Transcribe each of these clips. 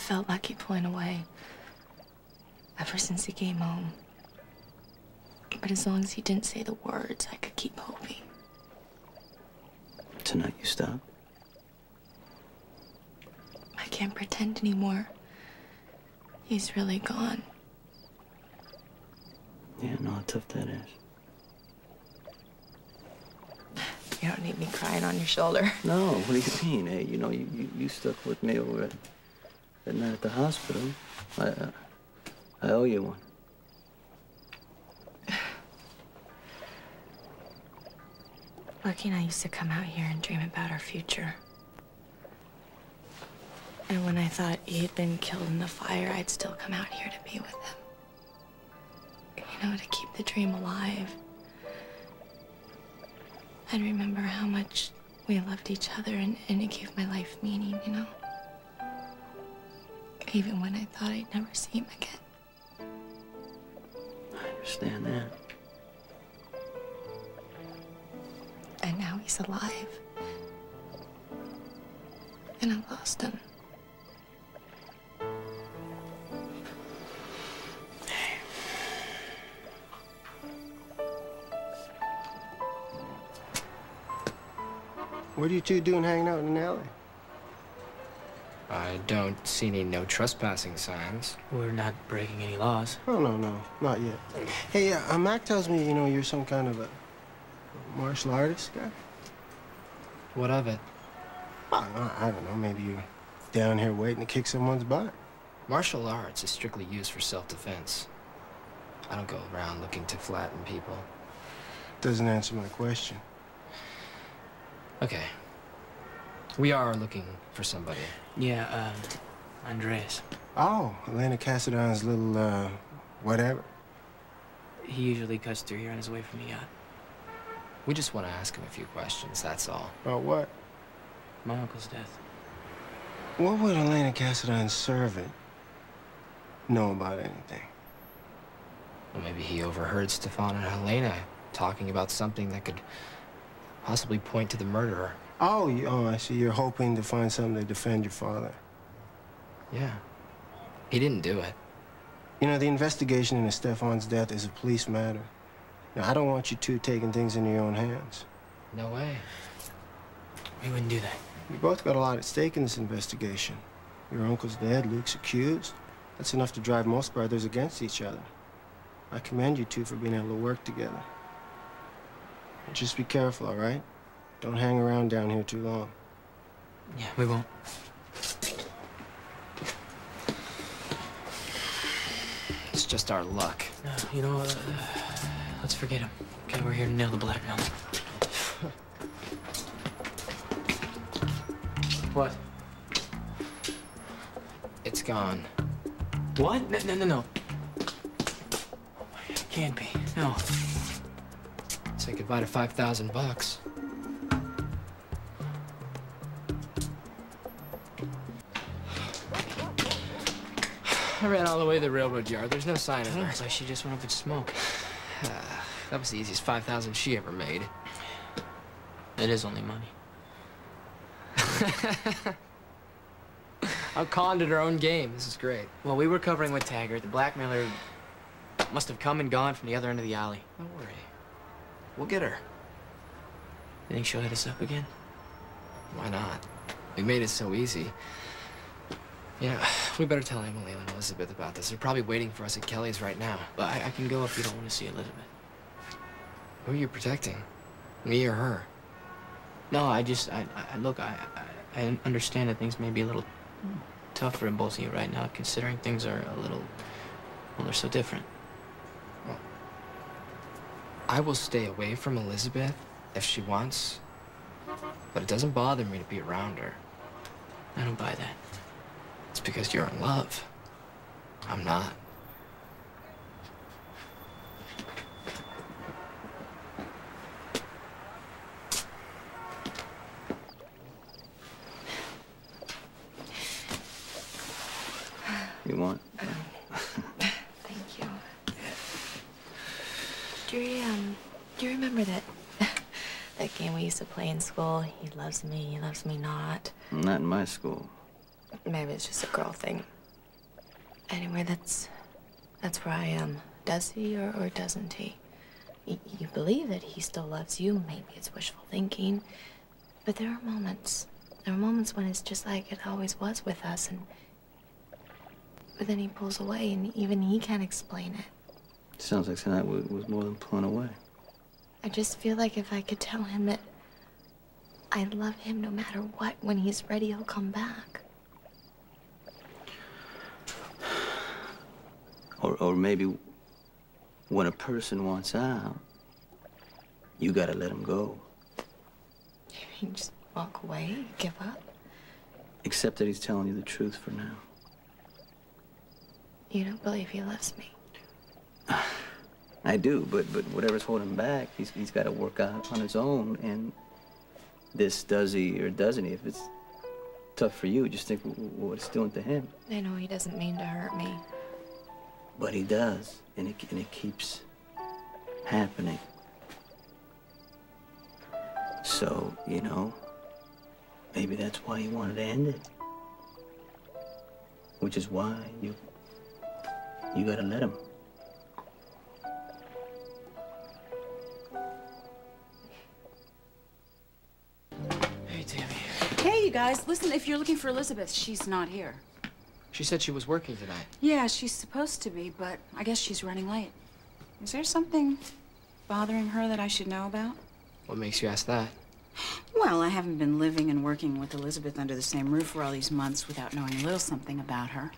felt lucky pulling away ever since he came home. But as long as he didn't say the words, I could keep hoping. Tonight you stop? I can't pretend anymore. He's really gone. Yeah, know how tough that is. You don't need me crying on your shoulder. No, what do you mean? Hey, you know, you stuck with me over that night at the hospital. I owe you one. Lucky and I used to come out here and dream about our future. And when I thought he'd been killed in the fire, I'd still come out here to be with him. You know, to keep the dream alive. I'd remember how much we loved each other, and it gave my life meaning, you know? Even when I thought I'd never see him again. I understand that. And now he's alive. And I lost him. What are you two doing hanging out in an alley? I don't see any no trespassing signs. We're not breaking any laws. Oh, no, not yet. Hey, Mac tells me, you know, you're some kind of a martial artist guy? What of it? I don't know, maybe you're down here waiting to kick someone's butt. Martial arts is strictly used for self-defense. I don't go around looking to flatten people. Doesn't answer my question. Okay. We are looking for somebody. Yeah, Andreas. Oh, Elena Cassadon's little, whatever. He usually cuts through here on his way from the yacht. We just want to ask him a few questions, that's all. About what? My uncle's death. What would Elena Cassadon's servant know about anything? Well, maybe he overheard Stefan and Helena talking about something that could possibly point to the murderer. Oh, I see. You're hoping to find something to defend your father. Yeah. He didn't do it. You know, the investigation into Stefan's death is a police matter. Now, I don't want you two taking things into your own hands. No way. We wouldn't do that. You both got a lot at stake in this investigation. Your uncle's dead, Luke's accused. That's enough to drive most brothers against each other. I commend you two for being able to work together. But just be careful, all right? Don't hang around down here too long. Yeah, we won't. It's just our luck. You know, let's forget him. Okay, we're here to nail the blackmail. What? It's gone. What? No. It can't be. No. Say goodbye to $5,000. I ran all the way to the railroad yard. There's no sign of her. It's like she just went up in smoke. That was the easiest 5,000 she ever made. It is only money. I'm conned at her own game. This is great. Well, we were covering with Taggart. The blackmailer must have come and gone from the other end of the alley. Don't worry. We'll get her. You think she'll hit us up again? Why not? We made it so easy. Yeah, we better tell Emily and Elizabeth about this. They're probably waiting for us at Kelly's right now. But I can go if you don't want to see Elizabeth. Who are you protecting? Me or her? No, look, I understand that things may be a little tough for both of you right now, considering things are a little, well, they're so different. Well, I will stay away from Elizabeth if she wants, but it doesn't bother me to be around her. I don't buy that. It's because you're in love. I'm not. You want? Thank you. Do you remember that game we used to play in school? He loves me not. Not in my school. Maybe it's just a girl thing. Anyway, that's where I am. Does he or doesn't he? You believe that he still loves you. Maybe it's wishful thinking. But there are moments. There are moments when it's just like it always was with us, but then he pulls away, and even he can't explain it. Sounds like tonight was more than pulling away. I just feel like if I could tell him that I love him no matter what, when he's ready, he'll come back. Or maybe when a person wants out, you gotta let him go. You just walk away, give up. Except that he's telling you the truth for now. You don't believe he loves me. I do, but whatever's holding him back, he's got to work out on his own. And this, does he or doesn't he? If it's tough for you, just think what it's doing to him. I know he doesn't mean to hurt me. But he does, and it keeps happening. So, you know, maybe that's why he wanted to end it. Which is why you gotta let him. Hey, Tammy. Hey, you guys, listen, if you're looking for Elizabeth, she's not here. She said she was working tonight. Yeah, she's supposed to be, but I guess she's running late. Is there something bothering her that I should know about? What makes you ask that? Well, I haven't been living and working with Elizabeth under the same roof for all these months without knowing a little something about her.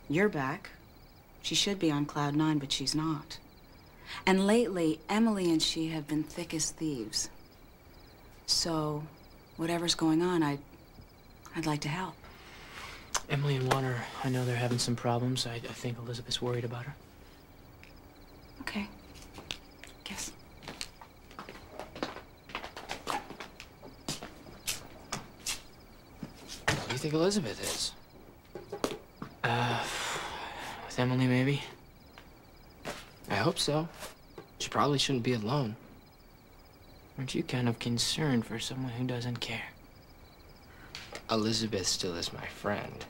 You're back. She should be on cloud 9, but she's not. And lately, Emily and she have been thick as thieves. So, whatever's going on, I'd like to help. Emily and Warner, I know they're having some problems. I think Elizabeth's worried about her. Okay. Guess. Who do you think Elizabeth is? With Emily, maybe? I hope so. She probably shouldn't be alone. Aren't you kind of concerned for someone who doesn't care? Elizabeth still is my friend.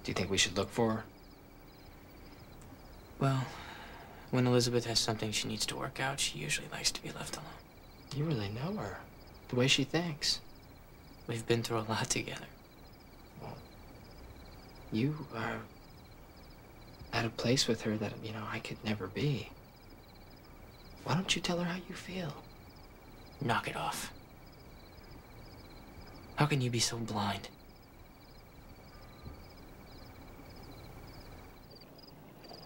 Do you think we should look for her? Well, when Elizabeth has something she needs to work out, she usually likes to be left alone. You really know her. The way she thinks. We've been through a lot together. Well, you are at a place with her that, you know, I could never be. Why don't you tell her how you feel? Knock it off. How can you be so blind?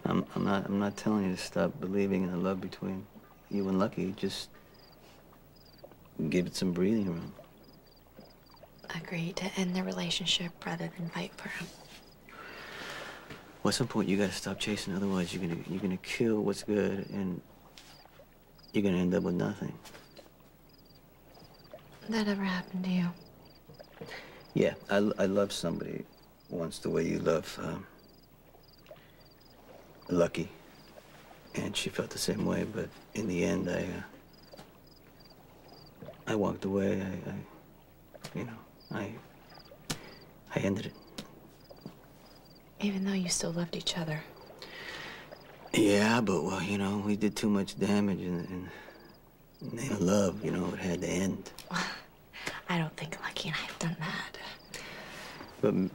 I'm not telling you to stop believing in the love between you and Lucky. Just give it some breathing room. Agree to end the relationship rather than fight for him. Well, at some point you gotta stop chasing. Otherwise, you're gonna kill what's good, and you're gonna end up with nothing. That ever happened to you? Yeah, I love somebody once the way you love Lucky, and she felt the same way. But in the end, I walked away. I ended it. Even though you still loved each other. Yeah, but well, you know, we did too much damage, and in the name of love, you know, it had to end. I don't think Lucky and I have done that. But I mean,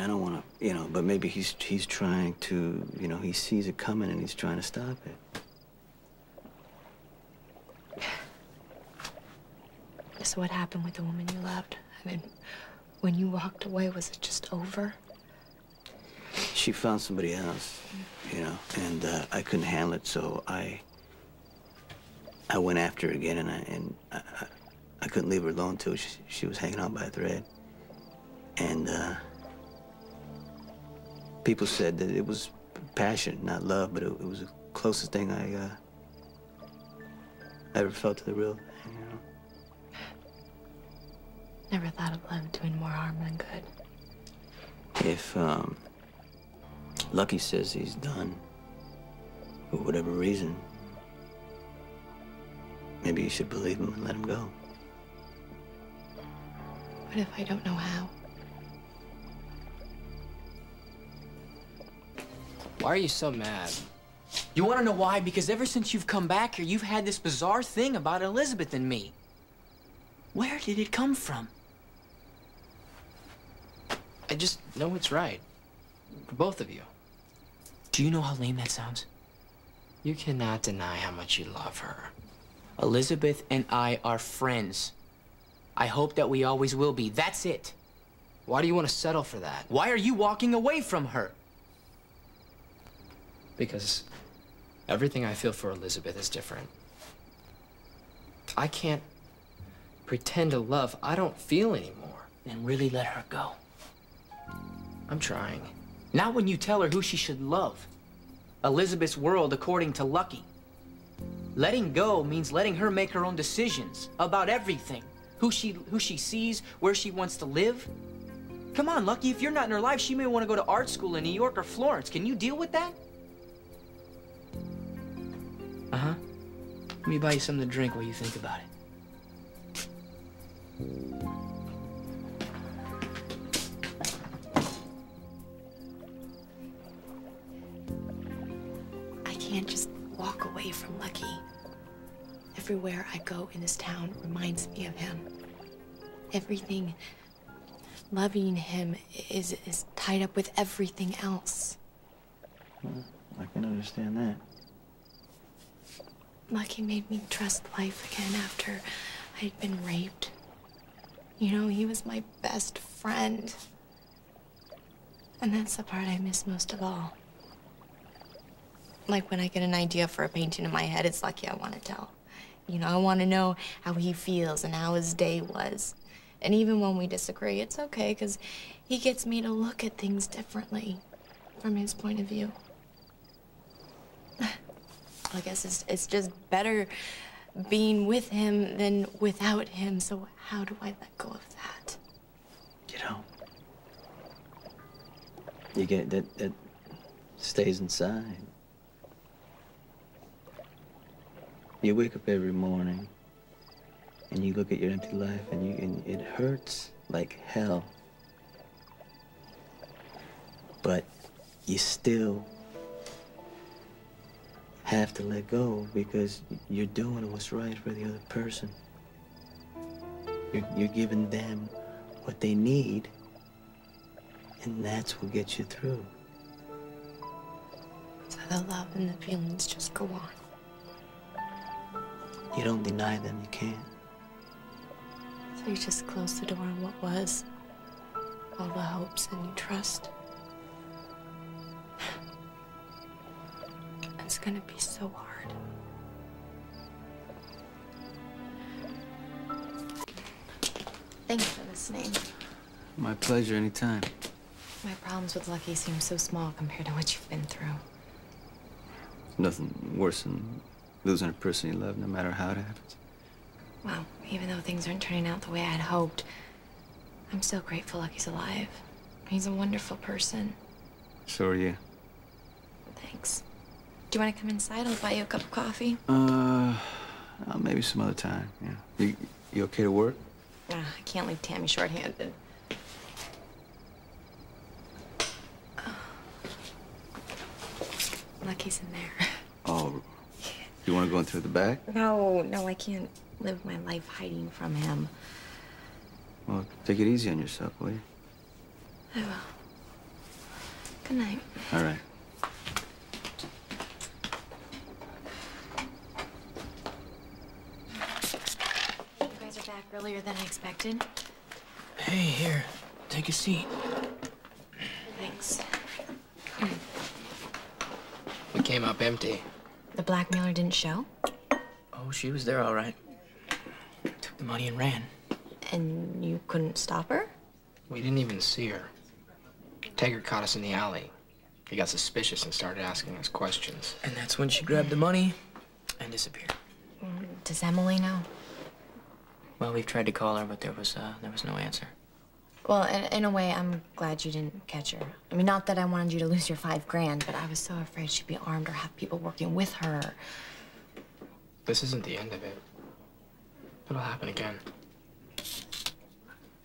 I don't want to, you know. But maybe he's trying to, you know, he sees it coming and he's trying to stop it. So what happened with the woman you loved? I mean, when you walked away, was it just over? She found somebody else, you know, and I couldn't handle it, so I went after her again, and I couldn't leave her alone till she was hanging on by a thread. And people said that it was passion, not love, but it was the closest thing I ever felt to the real thing, you know. Never thought of love doing more harm than good. If Lucky says he's done, for whatever reason, maybe you should believe him and let him go. What if I don't know how? Why are you so mad? You want to know why? Because ever since you've come back here, you've had this bizarre thing about Elizabeth and me. Where did it come from? I just know it's right. For both of you. Do you know how lame that sounds? You cannot deny how much you love her. Elizabeth and I are friends. I hope that we always will be. That's it. Why do you want to settle for that? Why are you walking away from her? Because everything I feel for Elizabeth is different. I can't pretend to love I don't feel anymore. Then really let her go. I'm trying. Not when you tell her who she should love. Elizabeth's world according to Lucky. Letting go means letting her make her own decisions about everything. Who she sees, where she wants to live. Come on, Lucky, if you're not in her life, she may want to go to art school in New York or Florence. Can you deal with that? Uh-huh. Let me buy you something to drink while you think about it. I can't just walk away from Lucky. Everywhere I go in this town reminds me of him. Everything, loving him is tied up with everything else. Well, I can understand that. Lucky made me trust life again after I'd been raped. You know, he was my best friend. And that's the part I miss most of all. Like when I get an idea for a painting in my head, it's Lucky I want to tell. You know, I want to know how he feels and how his day was. And even when we disagree, it's okay, because he gets me to look at things differently from his point of view. I guess it's just better being with him than without him, so how do I let go of that? You know, you get that stays inside. You wake up every morning and you look at your empty life and it hurts like hell. But you still have to let go because you're doing what's right for the other person. You're giving them what they need, and that's what gets you through. So the love and the feelings just go on. You don't deny them, you can't. So you just close the door on what was, all the hopes, and you trust. It's gonna be so hard. Thanks for listening. My pleasure, anytime. My problems with Lucky seem so small compared to what you've been through. Nothing worse than losing a person you love, no matter how it happens. Well, even though things aren't turning out the way I had hoped, I'm still grateful Lucky's alive. He's a wonderful person. So are you. Thanks. Do you want to come inside? I'll buy you a cup of coffee. Maybe some other time, yeah. You okay to work? I can't leave Tammy short-handed. Lucky's in there. Oh, you want to go in through the back? No, I can't live my life hiding from him. Well, take it easy on yourself, will you? I will. Good night. All right. You guys are back earlier than I expected. Hey, here. Take a seat. Thanks. We came up empty. The blackmailer didn't show? Oh, she was there all right. Took the money and ran. And you couldn't stop her? We didn't even see her. Taggart caught us in the alley. He got suspicious and started asking us questions. And that's when she grabbed the money and disappeared. Does Emily know? Well, we've tried to call her, but there was no answer. Well, in a way, I'm glad you didn't catch her. I mean, not that I wanted you to lose your $5 grand, but I was so afraid she'd be armed or have people working with her. This isn't the end of it. It'll happen again.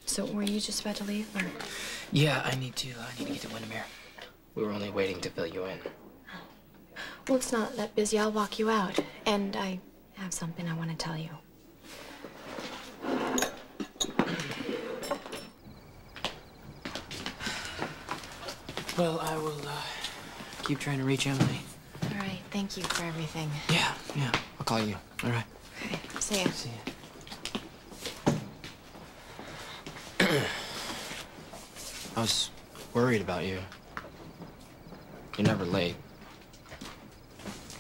So were you just about to leave, or? Yeah, I need to get to Windermere. We were only waiting to fill you in. Well, it's not that busy. I'll walk you out. And I have something I want to tell you. Well, I will, keep trying to reach Emily. All right. Thank you for everything. Yeah. I'll call you. All right. Okay. See ya. See ya. I was worried about you. You're never late.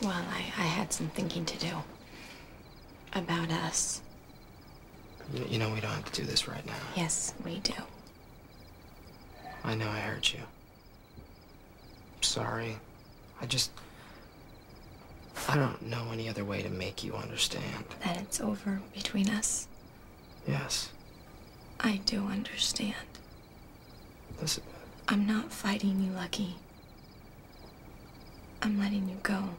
Well, I had some thinking to do. About us. You know we don't have to do this right now. Yes, we do. I know I hurt you. I'm sorry. I don't know any other way to make you understand. That it's over between us. Yes. I do understand. Elizabeth. I'm not fighting you, Lucky. I'm letting you go.